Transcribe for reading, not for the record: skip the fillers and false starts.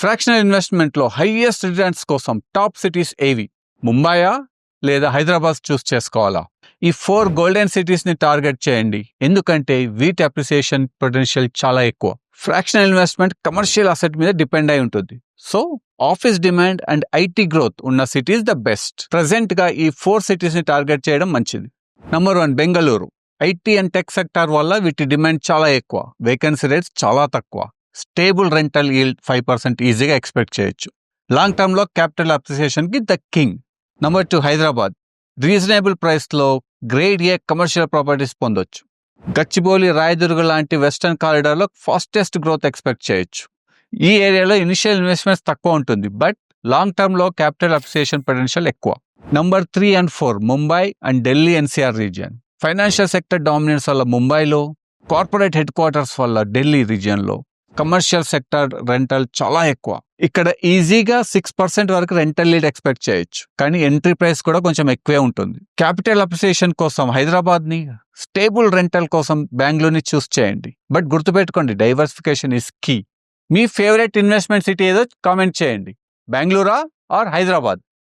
Fractional ఇన్వెస్ట్మెంట్లో highest returns కోసం top cities ఏవి? ముంబైయా లేదా హైదరాబాద్ చూస్ చేసుకోవాలా? ఈ 4 గోల్డెన్ సిటీస్ని టార్గెట్ చేయండి, ఎందుకంటే వీటి అప్రిసియేషన్ పొటెన్షియల్ చాలా ఎక్కువ. ఫ్రాక్షనల్ ఇన్వెస్ట్మెంట్ కమర్షియల్ అసెట్ మీద డిపెండ్ అయి ఉంటుంది. So office demand and IT growth ఉన్న సిటీస్ ద బెస్ట్. ప్రెసెంట్గా ఈ 4 సిటీస్ని టార్గెట్ చేయడం మంచిది. Number 1 Bengaluru. IT and tech sector వల్ల వీటి డిమాండ్ చాలా ఎక్కువ, వేకెన్సీ రేట్స్ చాలా తక్కువ, స్టేబుల్ రెంటల్ ఈల్డ్ 5% ఈజీగా ఎక్స్పెక్ట్ చేయొచ్చు. లాంగ్ టర్మ్లో క్యాపిటల్ అప్రిసియేషన్కి the king. Number 2 Hyderabad. Reasonable ప్రైస్లో గ్రేడ్ ఏ కమర్షియల్ ప్రాపర్టీస్ పొందొచ్చు. గచ్చిబౌలి, రాయదుర్గ లాంటి వెస్టర్న్ కారిడార్లో ఫాస్టెస్ట్ గ్రోత్ ఎక్స్పెక్ట్ చేయొచ్చు. ఈ ఏరియాలో ఇనిషియల్ ఇన్వెస్ట్మెంట్స్ తక్కువ ఉంటుంది, బట్ లాంగ్ టర్మ్లో క్యాపిటల్ అప్రిసియేషన్ పొటెన్షియల్ ఎక్కువ. Number 3 and 4 Mumbai and Delhi NCR region. Financial sector dominance వల్ల ముంబైలో, కార్పొరేట్ హెడ్ క్వార్టర్స్ వల్ల ఢిల్లీ రీజియన్లో కమర్షియల్ సెక్టర్ రెంటల్ చాలా ఎక్కువ. ఇక్కడ ఈజీగా 6% వరకు రెంటల్ లీడ్ ఎక్స్పెక్ట్ చేయొచ్చు, కానీ ఎంట్రీ ప్రైస్ కూడా కొంచెం ఎక్కువే ఉంటుంది. క్యాపిటల్ అప్రిసియేషన్ కోసం హైదరాబాద్ని, స్టేబుల్ రెంటల్ కోసం బెంగళూరుని చూస్ చేయండి. బట్ గుర్తుపెట్టుకోండి, డైవర్సిఫికేషన్ ఇస్ కీ. మీ ఫేవరెట్ ఇన్వెస్ట్మెంట్ సిటీ ఏదో కామెంట్ చేయండి. బెంగళూరా ఆర్ హైదరాబాద్?